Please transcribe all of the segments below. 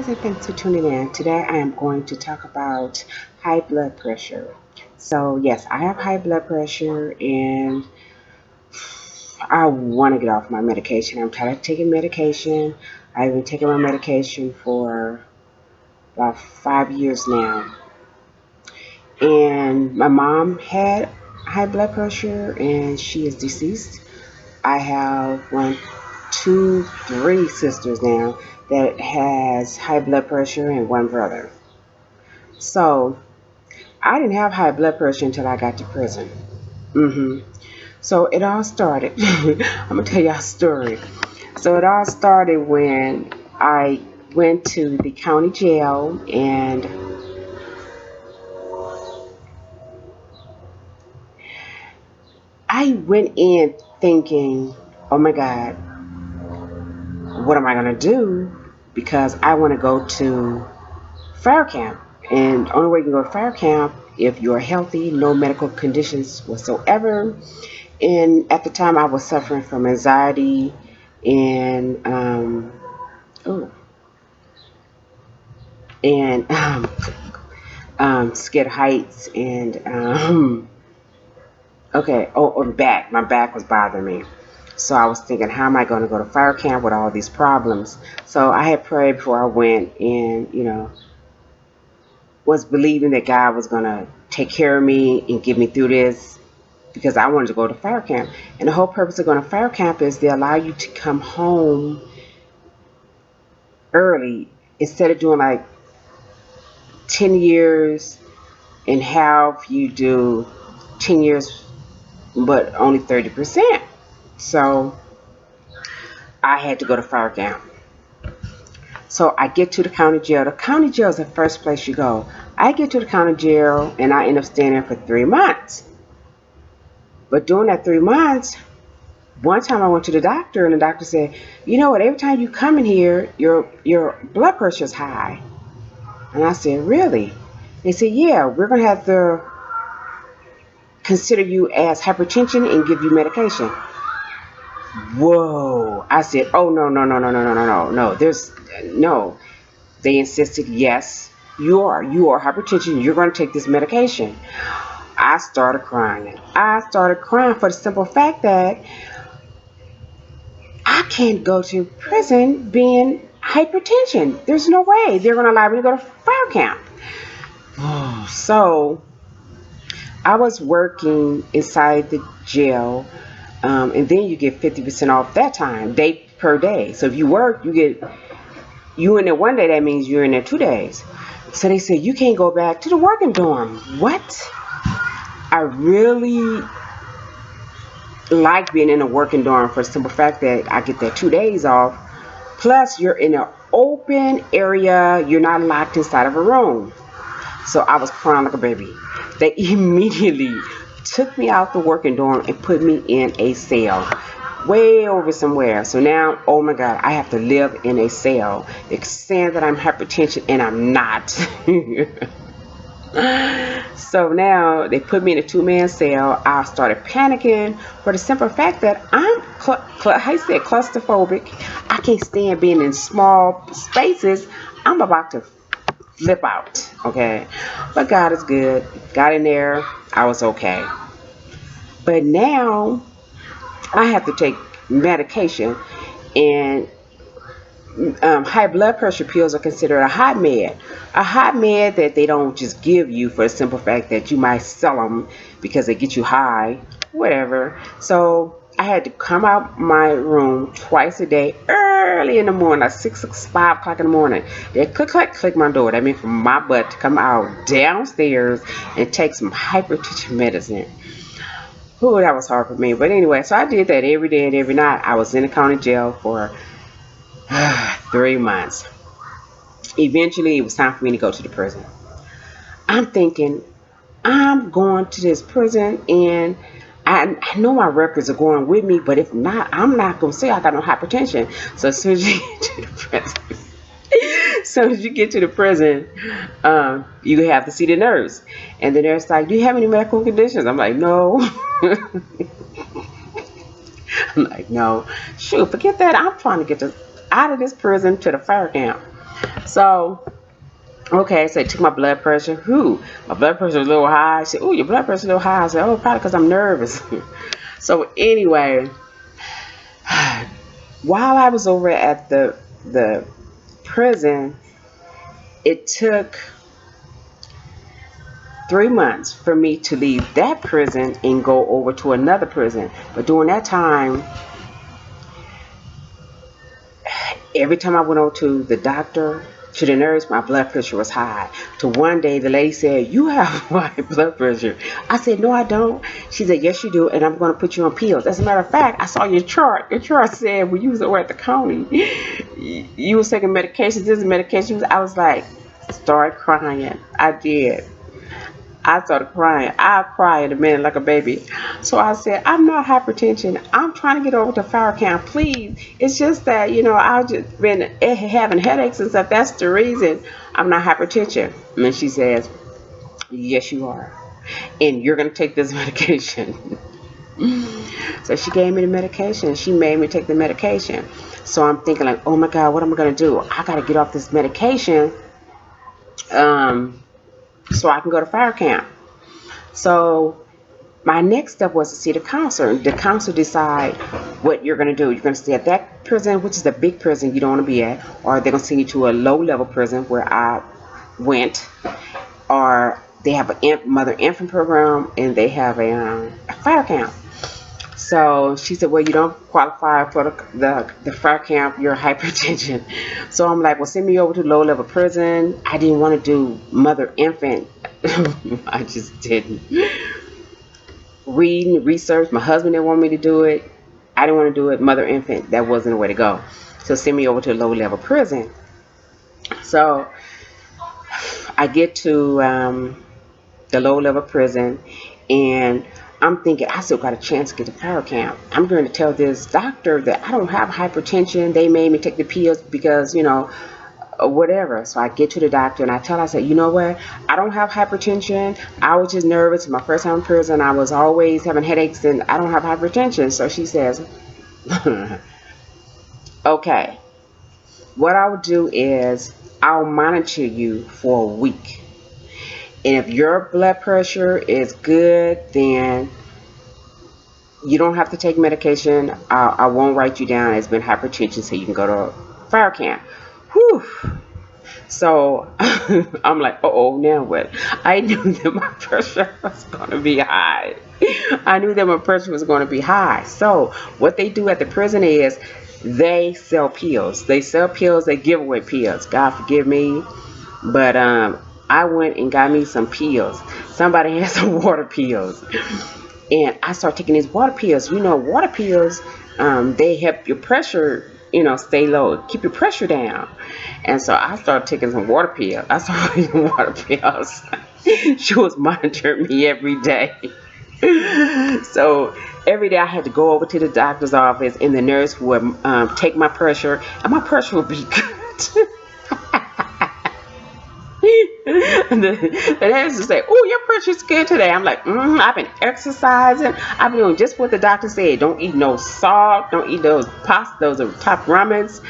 guys, and thanks for tuning in. Today I am going to talk about high blood pressure. So, yes, I have high blood pressure and I want to get off my medication. I'm tired of taking medication. I've been taking my medication for about 5 years now. And my mom had high blood pressure and she is deceased. I have one, two, three sisters now that has high blood pressure and one brother. So I didn't have high blood pressure until I got to prison. hmm So it all started. I'm gonna tell you a story. So it all started when I went to the county jail, and I went in thinking, "Oh my God, what am I gonna do?" Because I want to go to fire camp, and the only way you can go to fire camp if you're healthy, no medical conditions whatsoever. And at the time, I was suffering from anxiety and oh, and scared of heights and okay. Oh, back. My back was bothering me. So I was thinking, how am I going to go to fire camp with all these problems? So I had prayed before I went, and was believing that God was going to take care of me and get me through this because I wanted to go to fire camp. And the whole purpose of going to fire camp is they allow you to come home early instead of doing like 10 years and have you do 10 years but only 30%. So I had to go to fire camp. So I get to the county jail. The county jail is the first place you go. I get to the county jail and I end up staying there for 3 months. But during that 3 months, one time I went to the doctor and the doctor said, "You know what, every time you come in here, your blood pressure is high." And I said, "Really?" They said, "Yeah, we're going to have to consider you as hypertension and give you medication." Whoa. I said, "Oh, no, no, no, no, no, no, no, no, no. No." They insisted, "Yes, you are hypertension. You're going to take this medication." I started crying. I started crying for the simple fact that I can't go to prison being hypertension. There's no way they're going to allow me to go to fire camp. So I was working inside the jail, and then you get 50% off that time, day per day. So if you work, you in there one day, that means you're in there 2 days. So they said, "You can't go back to the working dorm." What? I really like being in a working dorm for the simple fact that I get that 2 days off. Plus, you're in an open area. You're not locked inside of a room. So I was crying like a baby. They immediately took me out the working dorm and put me in a cell way over somewhere. So now, oh my God, I have to live in a cell. They're saying that I'm hypertension and I'm not. So now they put me in a two-man cell. I started panicking for the simple fact that I'm, how you say, claustrophobic. I can't stand being in small spaces. I'm about to flip out, okay? But God is good. Got in there. I was okay. But now I have to take medication, and high blood pressure pills are considered a hot med. A hot med that they don't just give you for the simple fact that you might sell them because they get you high, whatever. So I had to come out my room twice a day, early in the morning, like 5 o'clock in the morning. They click my door. That means for my butt to come out downstairs and take some hypertension medicine. Ooh, that was hard for me. But anyway, so I did that every day and every night. I was in the county jail for 3 months. Eventually, it was time for me to go to the prison. I'm thinking, I'm going to this prison, and I know my records are going with me, but if not, I'm not going to say I got no hypertension. So as soon as you get to the prison, you have to see the nurse. And the nurse like, "Do you have any medical conditions?" I'm like, "No." I'm like, "No." Shoot, forget that. I'm trying to get out of this prison to the fire camp. So, okay, so they took my blood pressure. Whew, my blood pressure was a little high. I said, "Oh, your blood pressure a little high." I said, "Oh, probably because I'm nervous." So anyway, while I was over at the prison, it took 3 months for me to leave that prison and go over to another prison. But during that time, every time I went over to the doctor, to the nurse, my blood pressure was high. To one day, the lady said, "You have high blood pressure." I said, "No, I don't." She said, "Yes, you do, and I'm going to put you on pills." As a matter of fact, I saw your chart. Your chart said when you was over at the county, you was taking medications. This is medications. I was like, start crying. I did. I started crying. I cry in a minute like a baby. So I said, "I'm not hypertension. I'm trying to get over to fire camp, please. It's just that, I've just been having headaches and stuff. That's the reason I'm not hypertension." And then she says, "Yes, you are. And you're going to take this medication." So she gave me the medication. She made me take the medication. So I'm thinking like, oh my God, what am I going to do? I got to get off this medication um, so I can go to fire camp. So my next step was to see the counselor. The counselor decide what you're going to do. You're going to stay at that prison, which is a big prison you don't want to be at, or they're going to send you to a low-level prison where I went, or they have a mother infant program and they have a fire camp. So she said, "Well, you don't qualify for the fire camp. You're hypertension." So I'm like, "Well, send me over to low-level prison." I didn't want to do mother infant. I just didn't. Reading, research. My husband didn't want me to do it. I didn't want to do it. Mother infant, that wasn't the way to go. So send me over to a low level prison. So I get to the low level prison, and I'm thinking I still got a chance to get to power camp. I'm going to tell this doctor that I don't have hypertension. They made me take the pills because or whatever. So I get to the doctor and I tell her, I said, "You know what? I don't have hypertension. I was just nervous. My first time in prison, I was always having headaches and I don't have hypertension." So she says, "Okay, what I'll do is I'll monitor you for a week. And if your blood pressure is good, then you don't have to take medication. I won't write you down as being hypertension so you can go to fire camp." Whew. So I'm like, "Oh, now what?" I knew that my pressure was going to be high. I knew that my pressure was going to be high. So what they do at the prison is they sell pills. They sell pills. They give away pills. God forgive me, but I went and got me some pills. Somebody had some water pills, and I started taking these water pills. Water pills, they help your pressure, stay low, keep your pressure down. And so I started taking some water pills. I started taking water pills. She was monitoring me every day. So every day I had to go over to the doctor's office, and the nurse would take my pressure, and my pressure would be good. And the nurse would say, "Oh, your pressure's good today." I'm like, "I've been exercising. I've been doing just what the doctor said. Don't eat no salt. Don't eat those pasta, those are top ramens.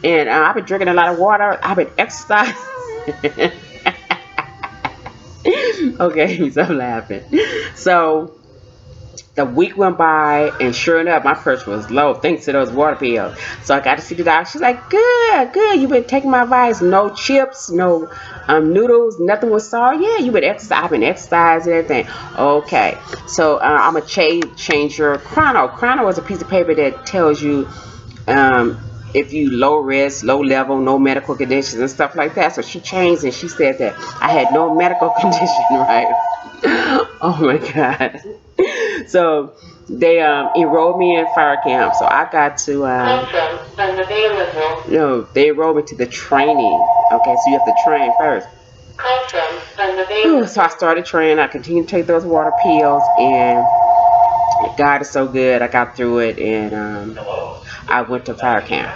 And I've been drinking a lot of water. I've been exercising." Okay, so I'm laughing. So the week went by, and sure enough, my pressure was low thanks to those water pills. So I got to see the doctor. She's like, "Good, good. You've been taking my advice. No chips, no noodles, nothing with salt. Yeah, you've been exercising. I've been exercising and everything." Okay, so I'm going to change your chrono. Chrono is a piece of paper that tells you if you low risk, low level, no medical conditions and stuff like that. So she changed and she said that I had no medical condition, right? Oh my God. So they enrolled me in fire camp. So I got to, they enrolled me to the training. Okay, so you have to train first. Ooh, so I started training. I continued to take those water pills, and God is so good. I got through it, and I went to fire camp.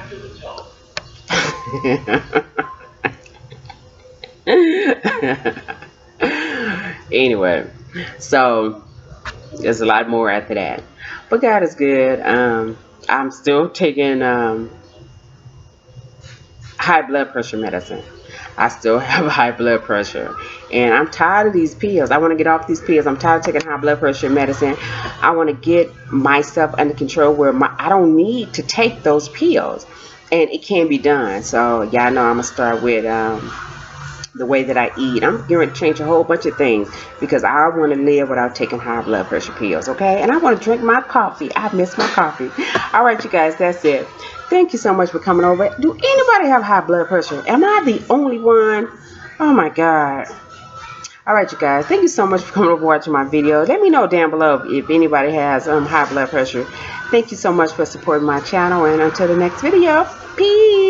Anyway, so there's a lot more after that, but God is good. I'm still taking high blood pressure medicine. I still have high blood pressure, and I'm tired of these pills. I want to get off these pills. I'm tired of taking high blood pressure medicine. I want to get myself under control where I don't need to take those pills, and it can be done. So y'all know I'm gonna start with the way that I eat. I'm going to change a whole bunch of things because I want to live without taking high blood pressure pills, okay? And I want to drink my coffee. I miss my coffee. All right, you guys, that's it. Thank you so much for coming over. Do anybody have high blood pressure? Am I the only one? Oh my God. All right, you guys, thank you so much for coming over watching my video. Let me know down below if anybody has high blood pressure. Thank you so much for supporting my channel, and until the next video, peace.